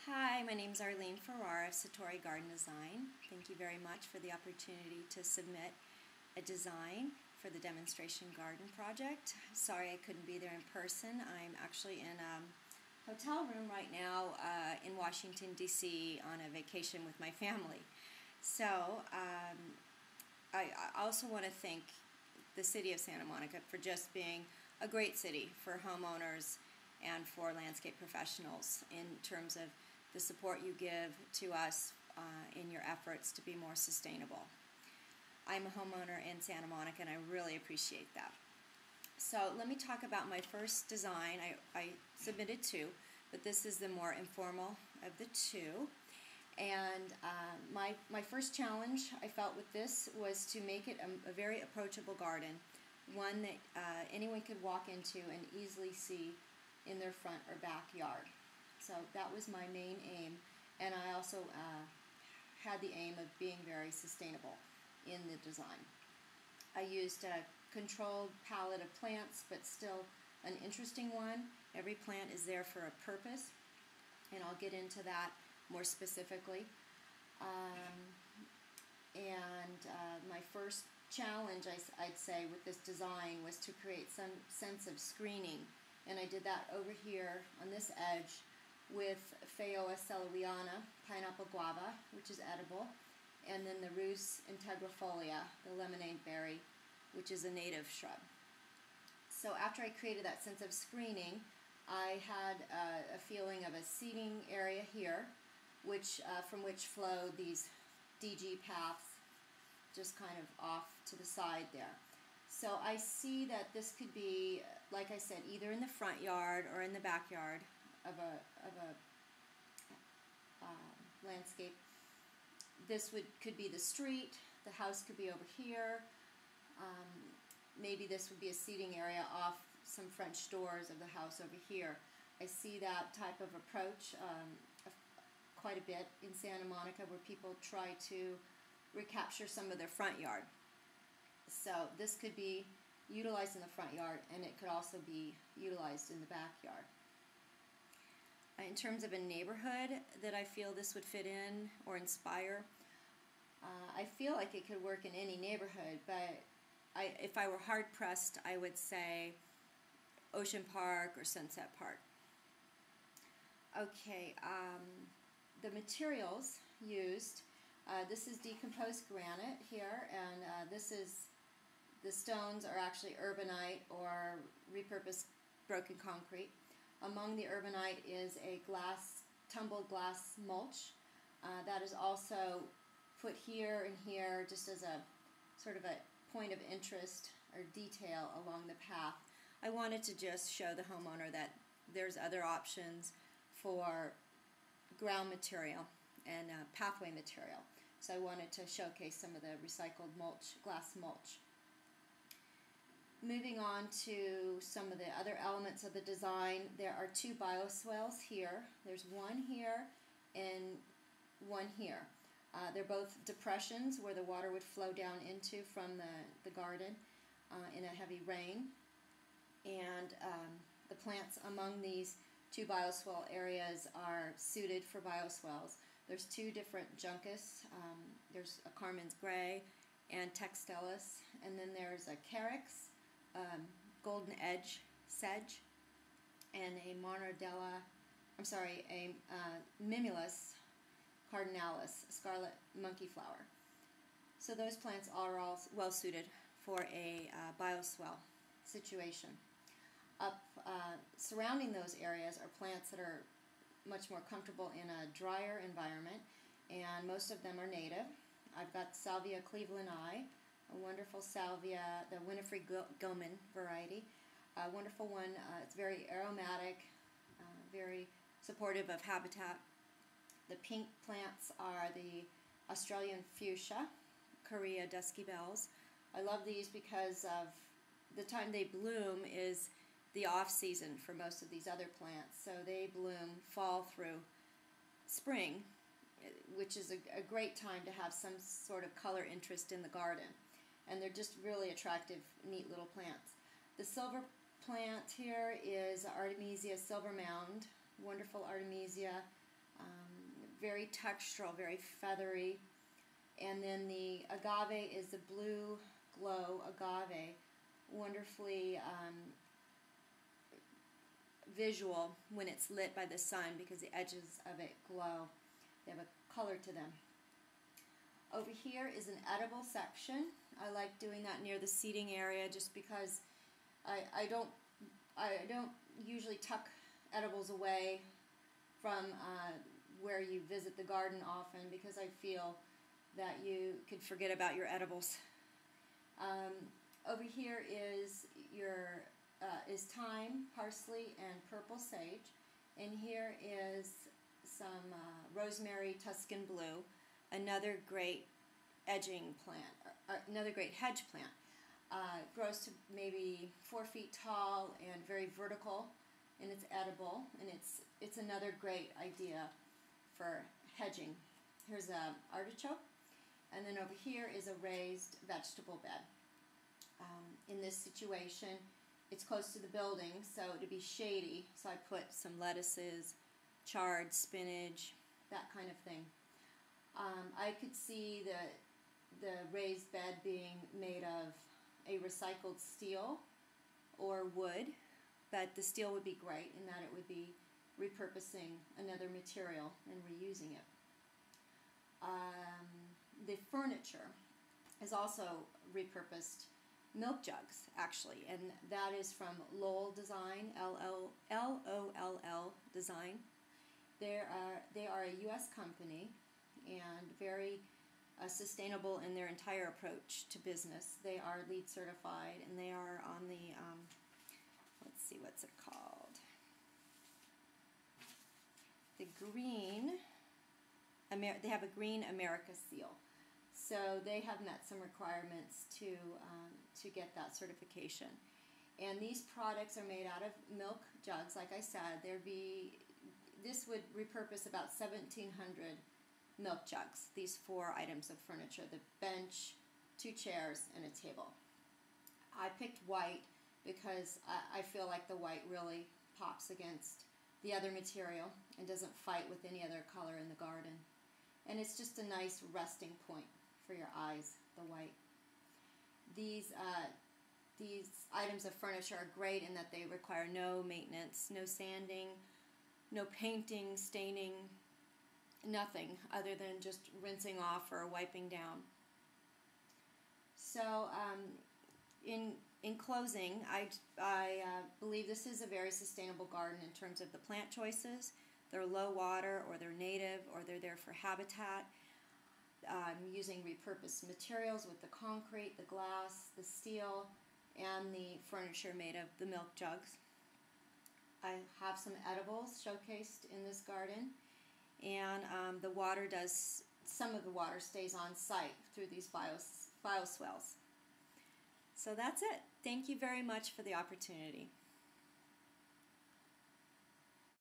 Hi, my name is Arleen Ferrara of Satori Garden Design. Thank you very much for the opportunity to submit a design for the demonstration garden project. Sorry I couldn't be there in person. I'm actually in a hotel room right now in Washington, D.C. on a vacation with my family. So I also want to thank the city of Santa Monica for just being a great city for homeowners and for landscape professionals in terms of the support you give to us in your efforts to be more sustainable. I'm a homeowner in Santa Monica and I really appreciate that. So let me talk about my first design. I submitted two, but this is the more informal of the two. And my first challenge I felt with this was to make it a very approachable garden, one that anyone could walk into and easily see in their front or backyard. So that was my main aim, and I also had the aim of being very sustainable in the design. I used a controlled palette of plants, but still an interesting one. Every plant is there for a purpose, and I'll get into that more specifically. My first challenge, I'd say, with this design was to create some sense of screening, and I did that over here on this edge with Phaeoa celowiana, pineapple guava, which is edible, and then the Rhus integrifolia, the lemonade berry, which is a native shrub. So after I created that sense of screening, I had a feeling of a seating area here, from which flowed these DG paths just kind of off to the side there. So I see that this could be, like I said, either in the front yard or in the backyard of a landscape. This could be the street, the house could be over here, maybe this would be a seating area off some French doors of the house over here. I see that type of approach quite a bit in Santa Monica, where people try to recapture some of their front yard. So this could be utilized in the front yard, and it could also be utilized in the backyard. In terms of a neighborhood that I feel this would fit in or inspire, I feel like it could work in any neighborhood, but if I were hard-pressed, I would say Ocean Park or Sunset Park. Okay, the materials used, this is decomposed granite here, and the stones are actually urbanite or repurposed broken concrete. Among the urbanite is a tumbled glass mulch that is also put here and here just as a sort of a point of interest or detail along the path. I wanted to just show the homeowner that there's other options for ground material and pathway material. So I wanted to showcase some of the recycled mulch, glass mulch. Moving on to some of the other elements of the design, there are two bioswales here. There's one here and one here. They're both depressions where the water would flow down into from the garden in a heavy rain. And the plants among these two bioswale areas are suited for bioswales. There's two different juncus. There's a Carmen's Gray and Textilis, and then there's a Carex, golden edge sedge, and a Mimulus cardinalis, scarlet monkey flower. So those plants are all well suited for a bioswale situation. Surrounding those areas are plants that are much more comfortable in a drier environment, and most of them are native. I've got Salvia clevelandii, a wonderful salvia, the Winifred Gilman variety. A wonderful one. It's very aromatic, very supportive of habitat. The pink plants are the Australian fuchsia, Correa dusky bells. I love these because of the time they bloom is the off-season for most of these other plants. So they bloom fall through spring, which is a great time to have some sort of color interest in the garden. And they're just really attractive, neat little plants. The silver plant here is Artemisia silver mound, wonderful Artemisia. very textural, very feathery. And then the agave is the blue glow agave, wonderfully visual when it's lit by the sun because the edges of it glow. They have a color to them. Over here is an edible section. I like doing that near the seating area just because I don't usually tuck edibles away from where you visit the garden often because I feel that you could forget about your edibles. Over here is your thyme, parsley, and purple sage. And here is some rosemary Tuscan blue, another great edging plant, another great hedge plant. It grows to maybe 4 feet tall and very vertical, and it's edible, and it's another great idea for hedging. Here's an artichoke, and then over here is a raised vegetable bed. In this situation, it's close to the building, so to be shady, so I put some lettuces, chard spinach, that kind of thing. I could see the raised bed being made of a recycled steel or wood, but the steel would be great in that it would be repurposing another material and reusing it. The furniture is also repurposed milk jugs, actually, and that is from Lowell Design, L-O-L-L Design. They are a U.S. company and very sustainable in their entire approach to business. They are LEED certified, and they are on the, let's see, what's it called? The green, they have a Green America seal. So they have met some requirements to get that certification. And these products are made out of milk jugs, like I said. This would repurpose about 1,700 milk jugs, these 4 items of furniture: the bench, 2 chairs, and a table. I picked white because I feel like the white really pops against the other material and doesn't fight with any other color in the garden. And it's just a nice resting point for your eyes, the white. These items of furniture are great in that they require no maintenance, no sanding, no painting, staining, nothing other than just rinsing off or wiping down. So in closing, I believe this is a very sustainable garden in terms of the plant choices. They're low water, or they're native, or they're there for habitat. Using repurposed materials with the concrete, the glass, the steel, and the furniture made of the milk jugs. I have some edibles showcased in this garden, and some of the water stays on site through these bioswales. So that's it. Thank you very much for the opportunity.